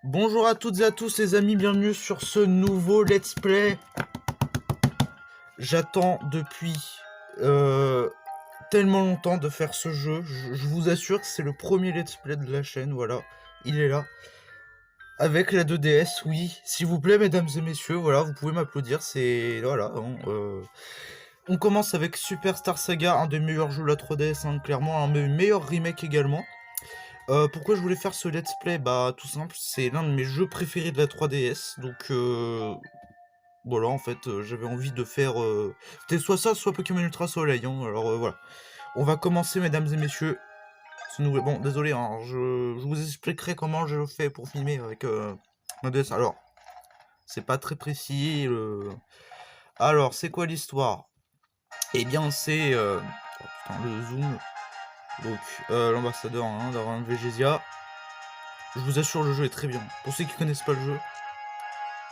Bonjour à toutes et à tous les amis, bienvenue sur ce nouveau let's play. J'attends depuis tellement longtemps de faire ce jeu, je vous assure que c'est le premier let's play de la chaîne, voilà, il est là. Avec la 2DS, oui, s'il vous plaît mesdames et messieurs, voilà, vous pouvez m'applaudir, c'est... voilà, hein, on commence avec Super Star Saga, un des meilleurs jeux de la 3DS, hein, clairement, un des meilleurs remakes également. Pourquoi je voulais faire ce let's play? Bah tout simple, c'est l'un de mes jeux préférés de la 3DS, donc voilà, en fait, j'avais envie de faire... C'était soit ça, soit Pokémon Ultra Soleil, hein, alors voilà. On va commencer, mesdames et messieurs. Bon, désolé, hein, je vous expliquerai comment je fais pour filmer avec ma DS. Alors, c'est pas très précis. Alors, c'est quoi l'histoire? Eh bien, c'est... Oh, putain, le zoom. Donc, l'ambassadeur, hein, d'avoir un Végésia. Je vous assure, le jeu est très bien. Pour ceux qui connaissent pas le jeu.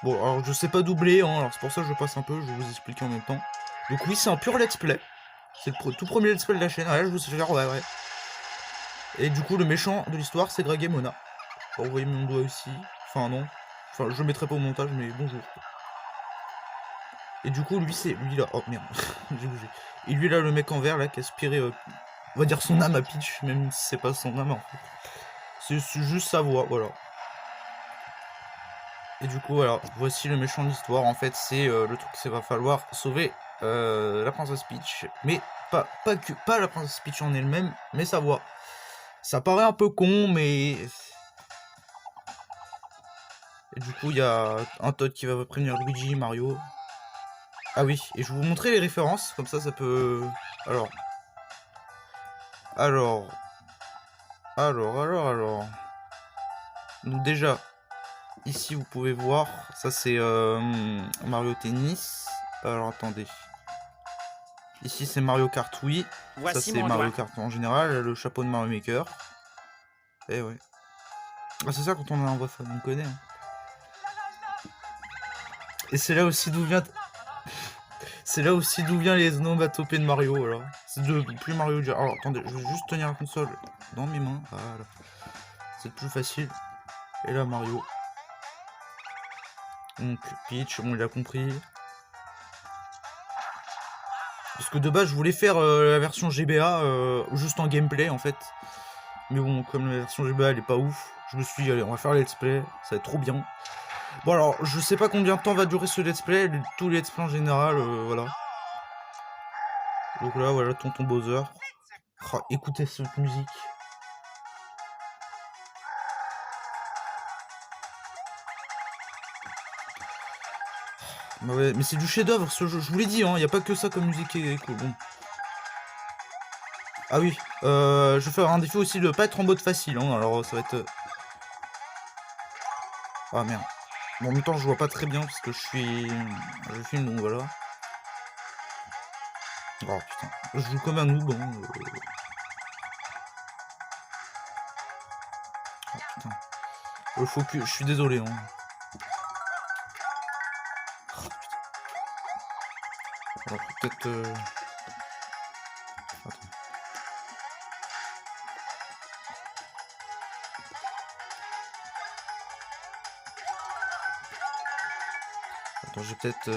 Bon, alors je sais pas doubler, hein, alors c'est pour ça que je passe un peu, je vais vous expliquer en même temps. Donc oui, c'est un pur let's play. C'est le tout premier let's play de la chaîne, ouais, je vous assure, ouais. Et du coup, le méchant de l'histoire, c'est Greg et Mona. Bon, vous voyez mon doigt aussi. Enfin, non. Enfin, je le mettrai pas au montage, mais bonjour. Et du coup, lui, c'est... Lui, là... Oh, merde. J'ai bougé. Et lui, là, le mec en vert, là, qui a aspiré... on va dire son âme à Peach, même si c'est pas son âme, en fait. C'est juste sa voix, voilà. Et du coup, voilà, voici le méchant de l'histoire. En fait, c'est le truc qu'il va falloir sauver la princesse Peach. Mais pas la princesse Peach en elle-même, mais sa voix. Ça paraît un peu con, mais... Et du coup, il y a un Todd qui va prévenir Luigi, Mario. Ah oui, et je vais vous montrer les références, comme ça peut... Alors... Alors... Donc déjà, ici vous pouvez voir, ça c'est Mario Tennis. Alors attendez. Ici c'est Mario Kart Wii. Ça c'est Mario Kart en général, le chapeau de Mario Maker. Eh ouais. Ah, c'est ça quand on a un voix fan, on connaît. Hein. Et c'est là aussi d'où vient... C'est là aussi d'où vient les onomatopées de Mario, voilà. C'est de plus Mario déjà. Alors attendez, je vais juste tenir la console dans mes mains. Voilà. C'est plus facile. Et là Mario. Donc Peach, on l'a compris. Parce que de base je voulais faire la version GBA juste en gameplay en fait. Mais bon, comme la version GBA elle est pas ouf, je me suis dit allez on va faire le let's play, ça va être trop bien. Bon alors, je sais pas combien de temps va durer ce let's play, tous les let's play en général, voilà. Donc là, voilà, Tonton Bowser. Oh, écoutez cette musique. Bah ouais, mais c'est du chef-d'œuvre ce jeu, je vous l'ai dit, hein, y a pas que ça comme musique qui est cool. Bon. Ah oui, je vais faire un défi aussi de pas être en mode facile, hein, alors ça va être... Ah merde. Bon, en même temps, je vois pas très bien parce que je filme, donc voilà. Oh putain, je joue comme un noob, hein. Oh putain. Le focus, je suis désolé, hein. Oh putain. Alors peut-être... Attends. Attends, j'ai peut-être...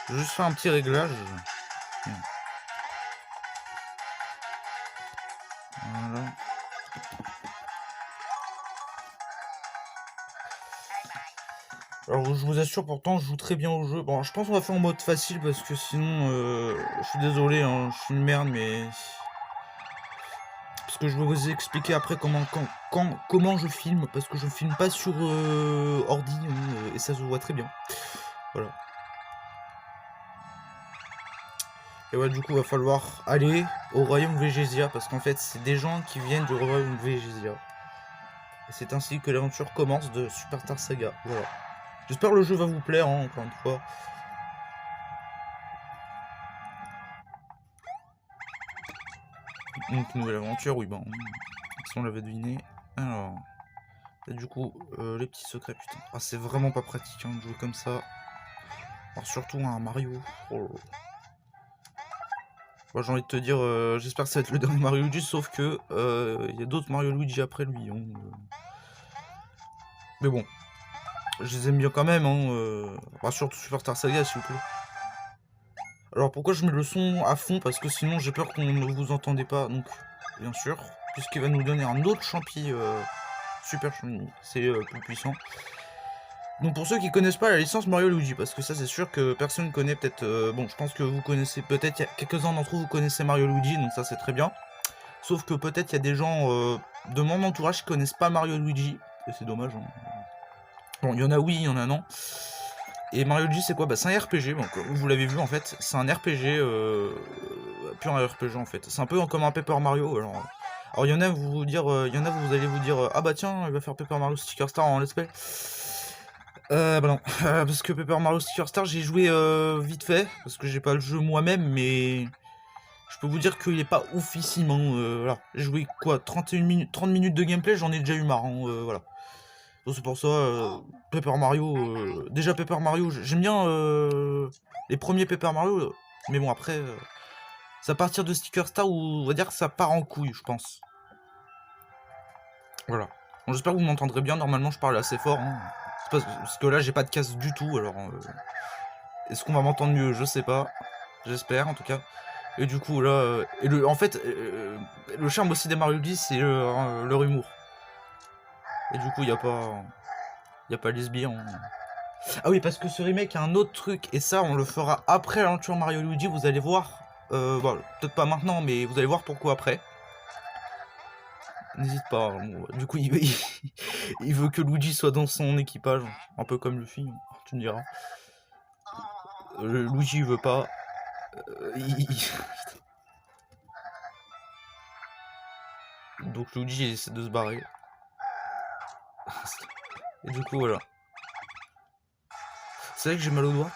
Je vais juste faire un petit réglage. Voilà. Alors je vous assure pourtant je joue très bien au jeu. Bon je pense qu'on va faire en mode facile parce que sinon je suis désolé hein, je suis une merde mais... Parce que je vais vous expliquer après comment je filme parce que je filme pas sur ordi et ça se voit très bien. Voilà. Et ouais du coup il va falloir aller au royaume Végésia parce qu'en fait c'est des gens qui viennent du royaume Végésia. Et c'est ainsi que l'aventure commence de Super Star Saga. Voilà. J'espère que le jeu va vous plaire hein, encore une fois. Donc nouvelle aventure, oui bon, si on l'avait deviné. Alors, et du coup, les petits secrets, putain. Ah c'est vraiment pas pratique hein, de jouer comme ça. Alors surtout un Mario. Oh. Bon, j'ai envie de te dire, j'espère que ça va être le dernier Mario Luigi, sauf que il y a d'autres Mario Luigi après lui. Hein. Mais bon, je les aime bien quand même, hein. Surtout Superstar Saga, s'il vous plaît. Alors pourquoi je mets le son à fond? Parce que sinon j'ai peur qu'on ne vous entendez pas, donc bien sûr, puisqu'il va nous donner un autre champi super champi, c'est plus puissant. Donc pour ceux qui connaissent pas la licence Mario Luigi, parce que ça c'est sûr que personne connaît, peut-être, bon je pense que vous connaissez, peut-être quelques-uns d'entre vous connaissez Mario Luigi, donc ça c'est très bien. Sauf que peut-être il y a des gens de mon entourage qui connaissent pas Mario Luigi, et c'est dommage, hein. Bon, il y en a oui, il y en a non. Et Mario Luigi c'est quoi? Bah c'est un RPG, donc vous l'avez vu en fait, c'est un RPG, pur un RPG en fait. C'est un peu comme un Paper Mario. Alors il y en a vous dire, il y en a vous allez vous dire ah bah tiens il va faire Paper Mario Sticker Star en let's play. Bah non, parce que Paper Mario Sticker Star j'ai joué vite fait, parce que j'ai pas le jeu moi-même, mais je peux vous dire qu'il est pas oufissime, hein, voilà. J'ai joué quoi, 31 minutes, 30 minutes de gameplay, j'en ai déjà eu marre, hein, voilà. Donc c'est pour ça, Paper Mario, déjà Paper Mario, j'aime bien les premiers Paper Mario, mais bon après, c'est à partir de Sticker Star où on va dire que ça part en couille, je pense. Voilà. Bon, j'espère que vous m'entendrez bien, normalement je parle assez fort, hein. Parce que là j'ai pas de casque du tout, alors est-ce qu'on va m'entendre mieux? Je sais pas, j'espère en tout cas. Et du coup là, en fait, le charme aussi des Mario 10 c'est leur humour. Et du coup il y a pas lesbien. Ah oui, parce que ce remake a un autre truc, et ça on le fera après l'aventure Mario Luigi, vous allez voir. Bon, peut-être pas maintenant, mais vous allez voir pourquoi après. N'hésite pas. Bon, du coup, il veut que Luigi soit dans son équipage, un peu comme Luffy, tu me diras. Luigi il veut pas. Donc Luigi il essaie de se barrer. Et du coup voilà. C'est vrai que j'ai mal au doigt.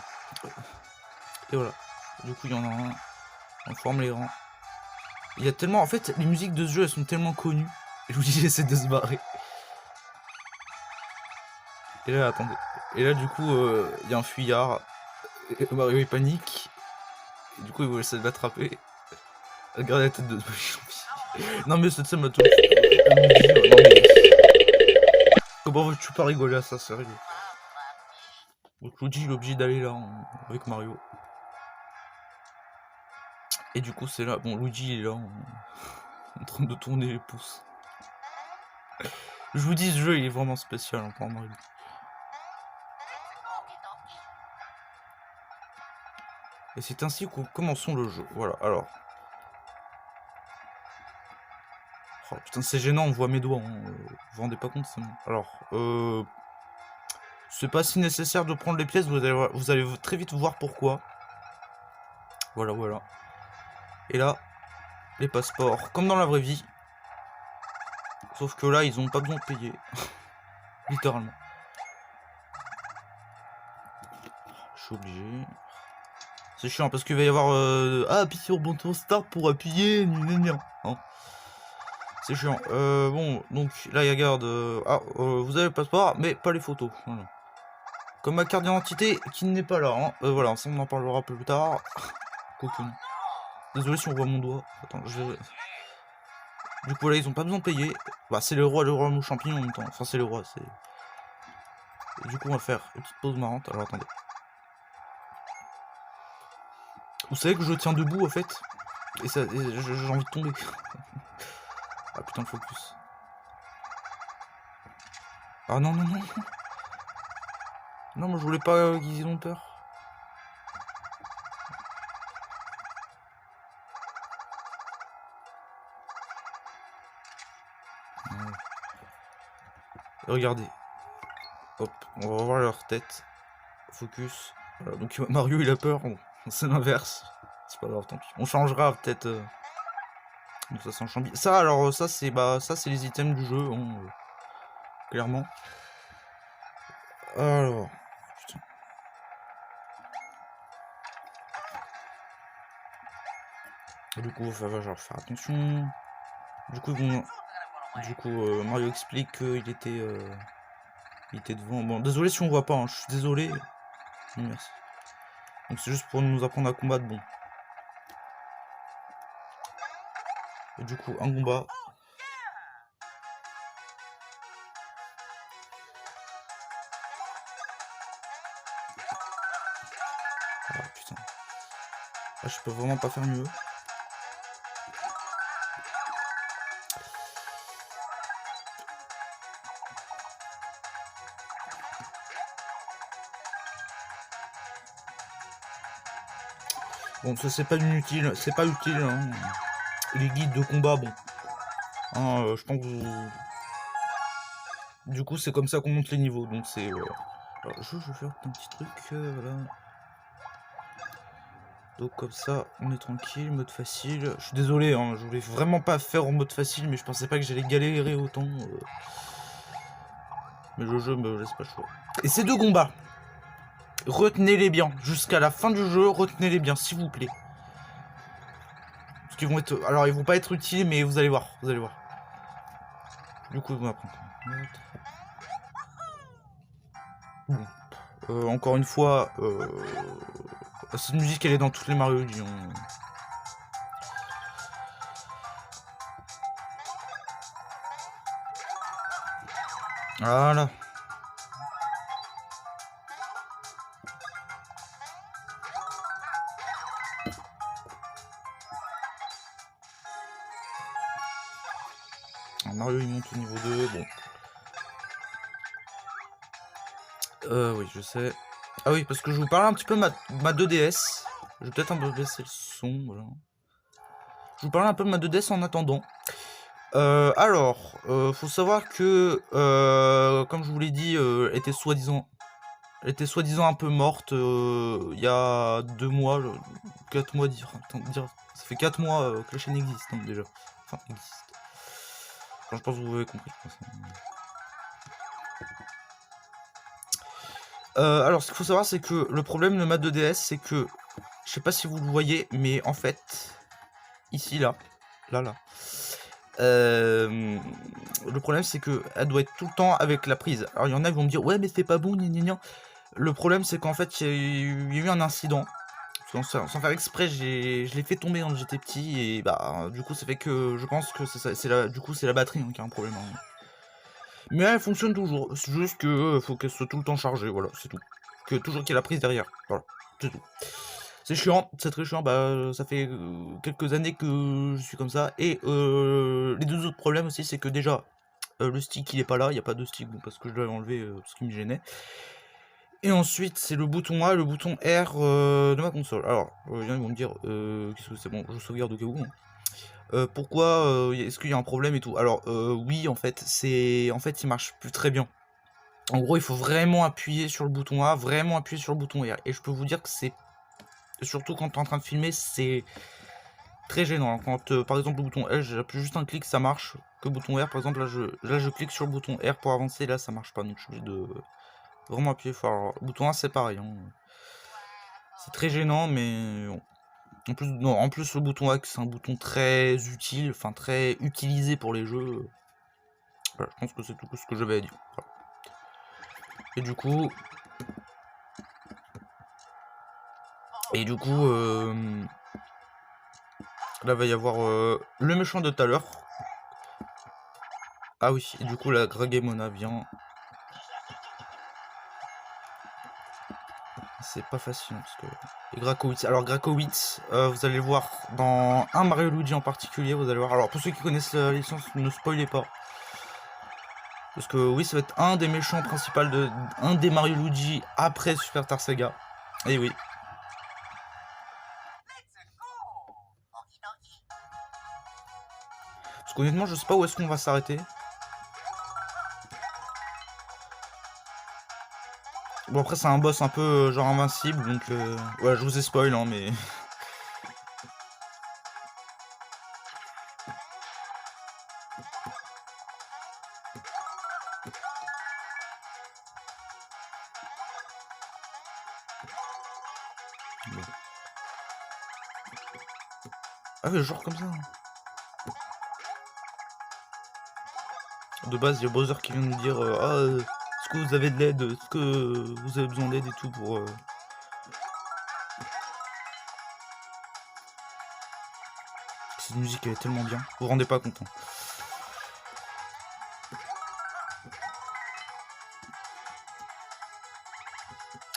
Et voilà. Du coup il y en a un. On forme les rangs. Il y a tellement. En fait, les musiques de ce jeu elles sont tellement connues. Et Luigi essaie de se barrer. Et là, attendez. Et là, du coup, il y a un fuyard. Et Mario il panique. Et du coup, il va essayer de l'attraper. Regardez la tête de Non, mais cette scène m'a tout. Non, mais. Comment veux-tu pas rigoler à ça, sérieux? Donc, Luigi il est obligé d'aller là avec Mario. Et du coup, c'est là. Bon, Luigi il est là en train de tourner les pouces. Je vous dis, ce jeu il est vraiment spécial hein, pour Mario. Et c'est ainsi que commençons le jeu. Voilà, alors. Oh putain, c'est gênant, on voit mes doigts. Hein. Vous vous rendez pas compte, c'est bon. Alors, c'est pas si nécessaire de prendre les pièces, vous allez très vite voir pourquoi. Voilà, voilà. Et là, les passeports, comme dans la vraie vie. Sauf que là, ils ont pas besoin de payer. Littéralement. Je suis obligé. C'est chiant parce qu'il va y avoir appuie sur bouton start pour appuyer. Hein. C'est chiant. Bon, donc là, il regarde. Vous avez le passeport, mais pas les photos. Voilà. Comme ma carte d'identité qui n'est pas là. Hein. Voilà, ça on en parlera plus tard. Cocoon. Désolé si on voit mon doigt. Attends, je vais. Du coup là ils ont pas besoin de payer. Bah c'est le roi mou champignon en même temps. Enfin c'est le roi, c'est. Et du coup on va faire une petite pause marrante. Alors attendez. Vous savez que je tiens debout en fait. Et ça. J'ai envie de tomber. Ah putain le focus. Ah non non non. Non moi je voulais pas qu'ils aient peur. Ouais. Regardez. Hop, on va voir leur tête. Focus. Voilà, donc Mario il a peur. Bon, c'est l'inverse. C'est pas grave, tant pis. On changera peut-être. Donc ça sent champi. Ça alors ça c'est ça c'est les items du jeu, hein, clairement. Alors. Putain. Et du coup il va falloir faire attention. Du coup Mario explique qu'il était devant. Bon désolé si on voit pas, hein, je suis désolé. Merci. Donc c'est juste pour nous apprendre à combattre, bon. Et du coup un combat. Ah putain. Ah, je peux vraiment pas faire mieux. Bon, ça c'est pas inutile, c'est pas utile. Hein. Les guides de combat, bon. Hein, je pense que vous... Du coup, c'est comme ça qu'on monte les niveaux, donc c'est... Alors, je vais faire un petit truc, voilà. Donc comme ça, on est tranquille, mode facile. Je suis désolé, hein, je voulais vraiment pas faire en mode facile, mais je pensais pas que j'allais galérer autant. Mais le jeu me laisse pas le choix. Et ces deux combats, retenez-les bien. Jusqu'à la fin du jeu, retenez-les bien, s'il vous plaît. Parce qu'ils vont être... Alors, ils vont pas être utiles, mais vous allez voir, vous allez voir. Du coup, on va prendre... Bon. Encore une fois, cette musique, elle est dans toutes les Mario Odyssey. Voilà. Alors, Mario il monte au niveau 2, bon. Oui, je sais. Ah oui, parce que je vous parle un petit peu de ma 2DS. Je vais peut-être un peu baisser le son, voilà. Je vous parle un peu de ma 2DS en attendant. Alors, faut savoir que, comme je vous l'ai dit, elle était soi-disant un peu morte il y a 2 mois, 4 mois, ça fait 4 mois que la chaîne existe hein, déjà. Enfin, existe. Enfin, je pense que vous avez compris. Je pense, hein. Alors, ce qu'il faut savoir, c'est que le problème de ma 2DS, c'est que, je sais pas si vous le voyez, mais en fait, ici, là, le problème, c'est que elle doit être tout le temps avec la prise. Alors, il y en a qui vont me dire, ouais, mais c'est pas bon, gna gna gna. Le problème, c'est qu'en fait, il y a eu un incident. Sans faire exprès, je l'ai fait tomber quand j'étais petit, et bah, du coup, ça fait que je pense que du coup, c'est la batterie hein, qui a un problème. Hein. Mais elle fonctionne toujours, c'est juste que faut qu'elle soit tout le temps chargée, voilà, c'est tout. Que toujours qu'il y ait la prise derrière, voilà, c'est tout. C'est chiant, c'est très chiant, bah ça fait quelques années que je suis comme ça. Et les deux autres problèmes aussi, c'est que déjà, le stick il est pas là, il n'y a pas de stick, bon, parce que je l'avais enlevé, ce qui me gênait. Et ensuite, c'est le bouton A et le bouton R de ma console. Alors, ils vont me dire, qu'est-ce que c'est bon, je sauvegarde au cas où. Hein. Pourquoi est-ce qu'il y a un problème et tout? Alors oui en fait il marche plus très bien. En gros il faut vraiment appuyer sur le bouton A, vraiment appuyer sur le bouton R. Et je peux vous dire que c'est surtout quand tu es en train de filmer, c'est très gênant. Quand par exemple le bouton L, j'appuie juste un clic, ça marche. Que le bouton R par exemple, là je clique sur le bouton R pour avancer, là ça marche pas. Donc je suis obligé de vraiment appuyer fort. Alors, le bouton A c'est pareil. Hein. C'est très gênant mais bon. En plus le bouton A c'est un bouton très utile, enfin très utilisé pour les jeux. Voilà, je pense que c'est tout ce que j'avais à dire. Voilà. Et du coup... là va y avoir le méchant de tout à l'heure. Ah oui, et du coup la Gragemona vient. C'est pas facile parce que... Et Grakowitz. Alors Grakowitz, vous allez voir dans un Mario Luigi en particulier, vous allez voir. Alors pour ceux qui connaissent la licence, ne spoilez pas. Parce que oui, ça va être un des méchants principaux un des Mario Luigi après Super Star Saga. Et oui. Parce qu'honnêtement, je sais pas où est-ce qu'on va s'arrêter. Bon après c'est un boss un peu genre invincible donc ouais je vous ai spoil hein mais... Bon. Ah oui genre comme ça. De base il y a Bowser qui vient nous dire est-ce que vous avez de l'aide, est-ce que vous avez besoin d'aide et tout pour... Cette musique elle est tellement bien, vous vous rendez pas compte. Hein.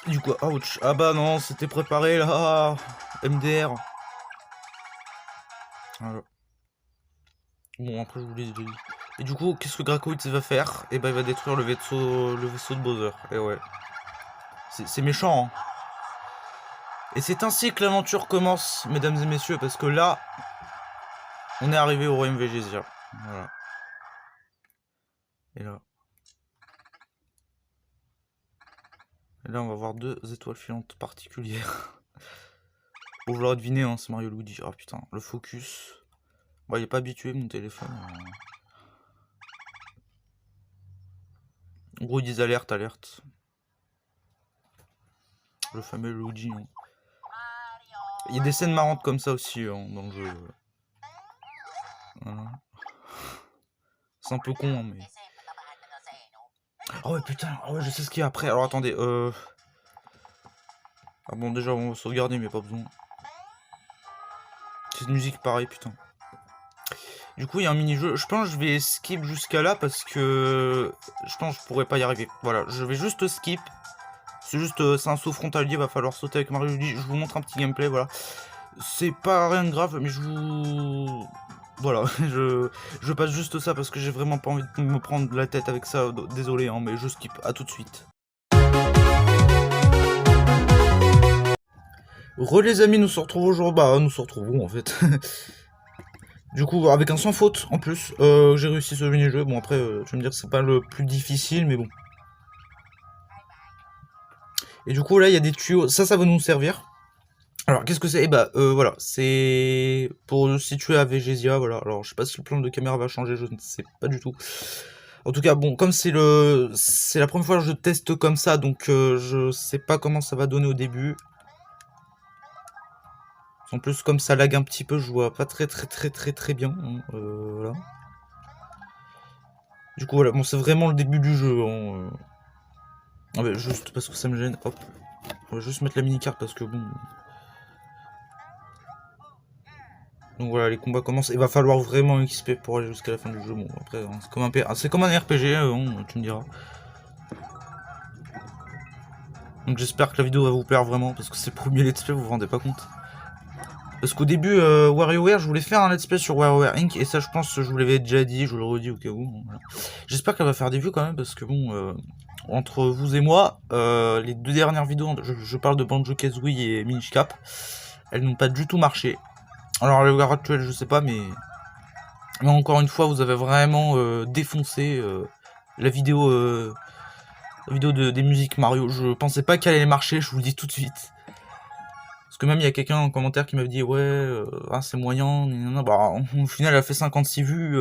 Du coup, ouch. Ah bah non, c'était préparé là. MDR. Voilà. Bon, après, je vous l'ai déjà dit. Et du coup, qu'est-ce que Grakowitz va faire? Et bah, il va détruire le vaisseau de Bowser. Et ouais. C'est méchant, hein. Et c'est ainsi que l'aventure commence, mesdames et messieurs, parce que là, on est arrivé au royaume Végésia. Voilà. Et là. Et là, on va voir deux étoiles filantes particulières. Bon, je l'aurais deviné, hein, c'est Mario Luigi. Ah putain, le focus. Bon, il est pas habitué, mon téléphone. En gros, ils disent alerte, alerte. Le fameux Luigi. Hein. Il y a des scènes marrantes comme ça aussi hein, dans le jeu. Voilà. C'est un peu con, hein, mais... Oh ouais, putain, oh ouais, je sais ce qu'il y a après. Alors, attendez, Ah bon, déjà, on va sauvegarder, mais pas besoin. Cette musique, pareil, putain. Du coup, il y a un mini-jeu. Je pense que je vais skip jusqu'à là, parce que... Je pense que je pourrais pas y arriver. Voilà, je vais juste skip. C'est juste, c'est un saut frontalier, va falloir sauter avec Mario Luigi. Je vous montre un petit gameplay, voilà. C'est pas rien de grave, mais je vous... Voilà, je passe juste ça parce que j'ai vraiment pas envie de me prendre la tête avec ça. Désolé, hein, mais je skip. À tout de suite. Les amis, nous se retrouvons aujourd'hui. Bah, nous se retrouvons en fait. Du coup, avec un sans faute en plus. J'ai réussi ce mini-jeu. Bon, après, tu vas me dire que c'est pas le plus difficile, mais bon. Et du coup, là, il y a des tuyaux. Ça va nous servir. Alors, qu'est-ce que c'est? Eh bah, voilà, c'est pour le situer à Végésia, voilà. Alors, je sais pas si le plan de caméra va changer, je ne sais pas du tout. En tout cas, bon, comme c'est la première fois que je teste comme ça, donc je sais pas comment ça va donner au début. En plus, comme ça lag un petit peu, je vois pas très bien. Hein, voilà. Du coup, voilà, bon, c'est vraiment le début du jeu. Hein, Ah bah, juste parce que ça me gêne, hop. On va juste mettre la mini-carte parce que bon... Donc voilà, les combats commencent. Il va falloir vraiment XP pour aller jusqu'à la fin du jeu. Bon, après, hein, c'est comme un RPG, tu me diras. Donc j'espère que la vidéo va vous plaire vraiment, parce que c'est le premier let's play, vous vous rendez pas compte. Parce qu'au début, WarioWare, je voulais faire un let's play sur WarioWare Inc. Et ça, je pense que je vous l'avais déjà dit, je le redis au cas où. Voilà. J'espère qu'elle va faire des vues quand même, parce que bon, entre vous et moi, les deux dernières vidéos, je parle de Banjo-Kazooie et Minish Cap, elles n'ont pas du tout marché. Alors, à l'heure actuelle, je sais pas, mais encore une fois, vous avez vraiment défoncé la vidéo, des musiques Mario. Je pensais pas qu'elle allait marcher, je vous le dis tout de suite. Parce que même il y a quelqu'un en commentaire qui m'avait dit ouais, c'est moyen. Bah, au final, elle a fait 56 vues.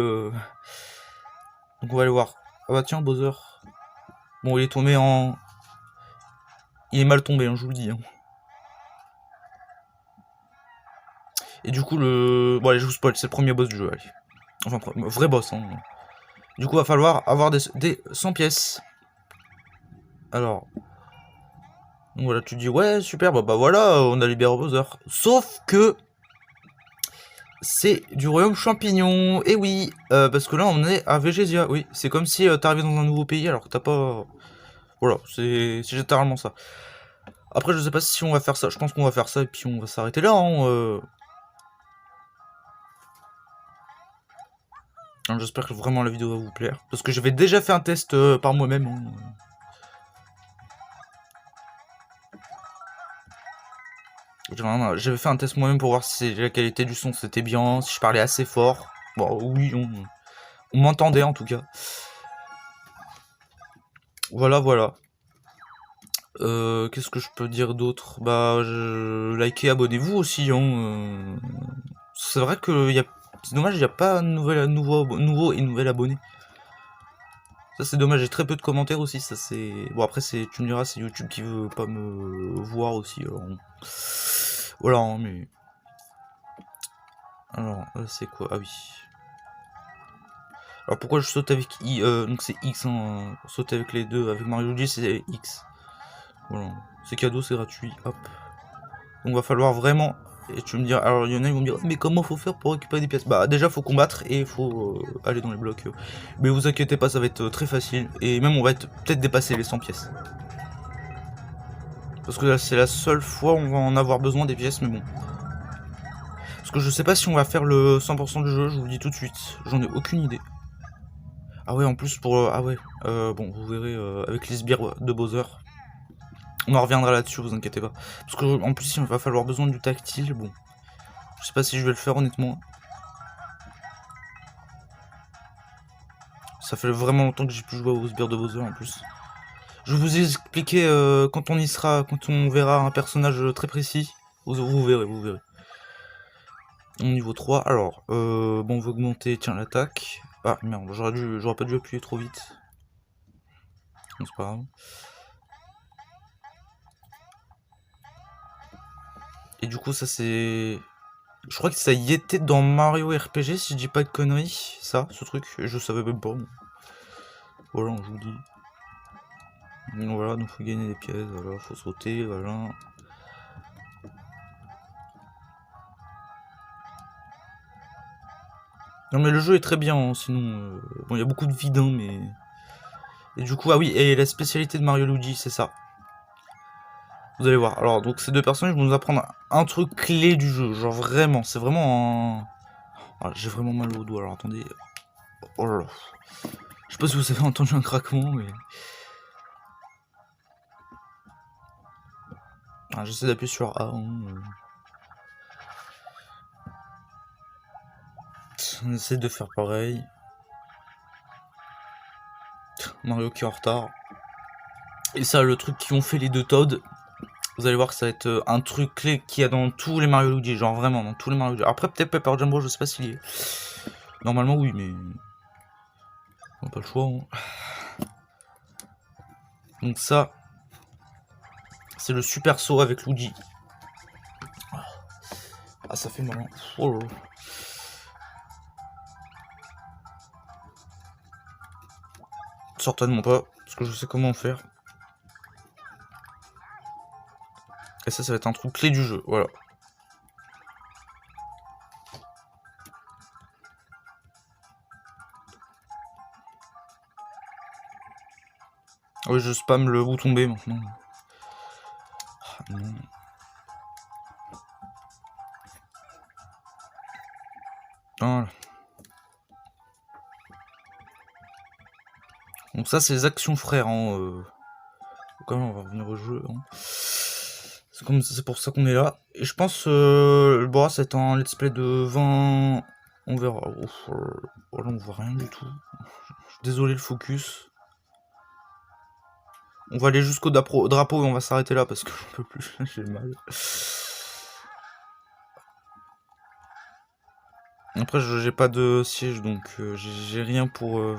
Donc on va aller voir. Ah bah tiens, Bowser. Bon, il est tombé en... Il est mal tombé, hein, je vous le dis. Hein. Et du coup, bon, allez, je vous spoil, c'est le premier boss du jeu, allez. Enfin, vrai boss, hein. Du coup, va falloir avoir des 100 pièces. Alors... Donc voilà, tu dis, ouais, super, bah voilà, on a libéré Bowser. Sauf que... C'est du royaume champignon. Et oui, parce que là, on est à Végésia. Oui, c'est comme si t'arrivais dans un nouveau pays alors que t'as pas... Voilà, c'est généralement ça. Après, je sais pas si on va faire ça. Je pense qu'on va faire ça et puis on va s'arrêter là, hein, J'espère que vraiment la vidéo va vous plaire. Parce que j'avais déjà fait un test par moi-même. Hein. J'avais fait un test moi-même pour voir si la qualité du son c'était bien, si je parlais assez fort. Bon, oui, on m'entendait en tout cas. Voilà, voilà. Qu'est-ce que je peux dire d'autre? Bah, likez, abonnez-vous aussi. Hein, C'est vrai que c'est dommage, il n'y a pas nouveau et nouvel abonné. Ça c'est dommage, j'ai très peu de commentaires aussi, ça c'est... Bon après tu me diras, c'est YouTube qui veut pas me voir aussi, alors... Voilà, hein, mais... Alors, c'est quoi? Ah oui. Alors pourquoi je saute avec I? Donc c'est X, hein, sauter avec les deux, avec Mario Luigi c'est X. Voilà, c'est cadeau, c'est gratuit, hop. Donc va falloir vraiment... Et tu me diras, alors il y en a, ils vont me dire, mais comment faut faire pour récupérer des pièces? Bah déjà faut combattre et il faut aller dans les blocs. Mais vous inquiétez pas, ça va être très facile. Et même on va peut-être dépasser les 100 pièces. Parce que là, c'est la seule fois où on va en avoir besoin des pièces, mais bon. Parce que je sais pas si on va faire le 100% du jeu, je vous le dis tout de suite. J'en ai aucune idée. Ah ouais, en plus pour... ah ouais, bon, vous verrez avec les sbires de Bowser. On en reviendra là-dessus, vous inquiétez pas. Parce que en plus, il va falloir besoin du tactile, bon. Je sais pas si je vais le faire, honnêtement. Ça fait vraiment longtemps que j'ai plus joué aux sbires de Bowser, en plus. Je vais vous expliquer quand on y sera, quand on verra un personnage très précis. Vous verrez, vous verrez. Au niveau 3, alors, bon, on va augmenter, tiens, l'attaque. Ah, merde, j'aurais pas dû appuyer trop vite. Bon, c'est pas grave. Et du coup, ça c'est... Je crois que ça y était dans Mario RPG, si je dis pas de conneries, ça, ce truc. Je savais même pas. Voilà, je vous dis. Donc voilà, donc faut gagner des pièces, voilà, faut sauter, voilà. Non mais le jeu est très bien, hein, sinon... Bon, il y a beaucoup de vide, hein, mais... Et du coup, ah oui, et la spécialité de Mario Luigi, c'est ça. Vous allez voir. Alors, donc ces deux personnages vont nous apprendre un truc clé du jeu. Genre vraiment, c'est vraiment un... Ah, j'ai vraiment mal au doigt, alors attendez. Oh là là. Je sais pas si vous avez entendu un craquement, mais... Ah, j'essaie d'appuyer sur A. Hein. On essaie de faire pareil. Mario qui est en retard. Et ça, le truc qui ont fait les deux Toads, vous allez voir que ça va être un truc clé qu'il y a dans tous les Mario Luigi. Genre vraiment, dans tous les Mario Luigi. Après, peut-être Pepper Jumbo, je sais pas s'il y est. Normalement, oui, mais... On n'a pas le choix. Hein. Donc ça, c'est le super saut avec Luigi. Ah, ça fait mal. Oh là là. Certainement pas, parce que je sais comment faire. Et ça va être un truc clé du jeu, voilà. Oui, je spam le bouton B maintenant. Ah, non. Voilà. Donc ça, c'est les actions frères. Hein, quand même, on va revenir au jeu. Hein. C'est pour ça qu'on est là. Et je pense, bon, c'est un let's play de 20... On verra. Ouf, là, on voit rien du tout. Désolé le focus. On va aller jusqu'au drapeau et on va s'arrêter là parce que j'en peux plus, j'ai mal. Après, j'ai pas de siège, donc j'ai rien pour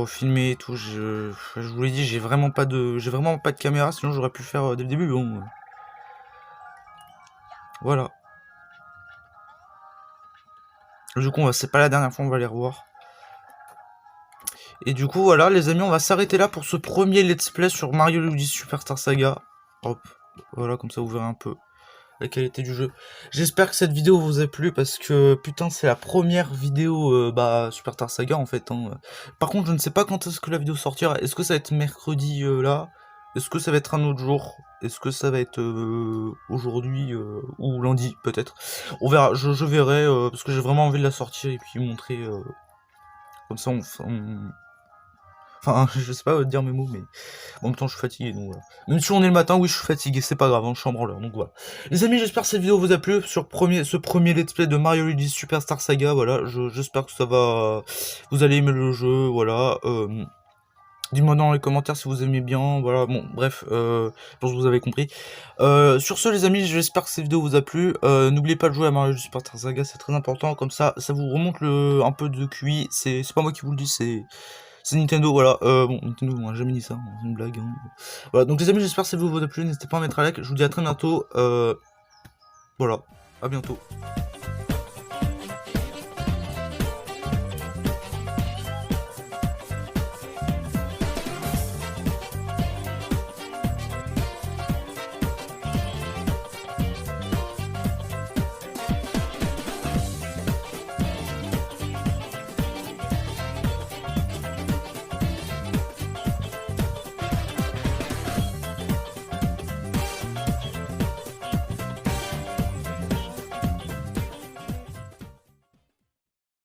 filmer et tout. Je vous l'ai dit, j'ai vraiment pas de caméra, sinon j'aurais pu faire dès le début. Bon, voilà. Du coup, c'est pas la dernière fois, on va les revoir. Et du coup, voilà, les amis, on va s'arrêter là pour ce premier let's play sur Mario Luigi Superstar Saga. Hop, voilà, comme ça vous verrez un peu la qualité du jeu. J'espère que cette vidéo vous a plu parce que putain c'est la première vidéo Superstar Saga en fait. Hein. Par contre je ne sais pas quand est-ce que la vidéo sortira. Est-ce que ça va être mercredi là? Est-ce que ça va être un autre jour? Est-ce que ça va être aujourd'hui ou lundi peut-être? On verra, je verrai parce que j'ai vraiment envie de la sortir et puis montrer comme ça Enfin, je sais pas dire mes mots, mais en même temps, je suis fatigué, donc voilà. Même si on est le matin, oui, je suis fatigué, c'est pas grave, hein, je suis en branleur, donc voilà. Les amis, j'espère que cette vidéo vous a plu sur ce premier let's play de Mario Luigi Superstar Saga, voilà. J'espère que ça va... Vous allez aimer le jeu, voilà. Dites-moi dans les commentaires si vous aimez bien, voilà, bon, bref, je pense que vous avez compris. Sur ce, les amis, j'espère que cette vidéo vous a plu. N'oubliez pas de jouer à Mario Luigi Superstar Saga, c'est très important, comme ça vous remonte un peu de QI. C'est pas moi qui vous le dis, c'est Nintendo, voilà. Bon, Nintendo, on n'a jamais dit ça, c'est une blague. Hein. Voilà, donc les amis, j'espère que cette vidéo vous a plu. N'hésitez pas à mettre un like. Je vous dis à très bientôt. Voilà, à bientôt.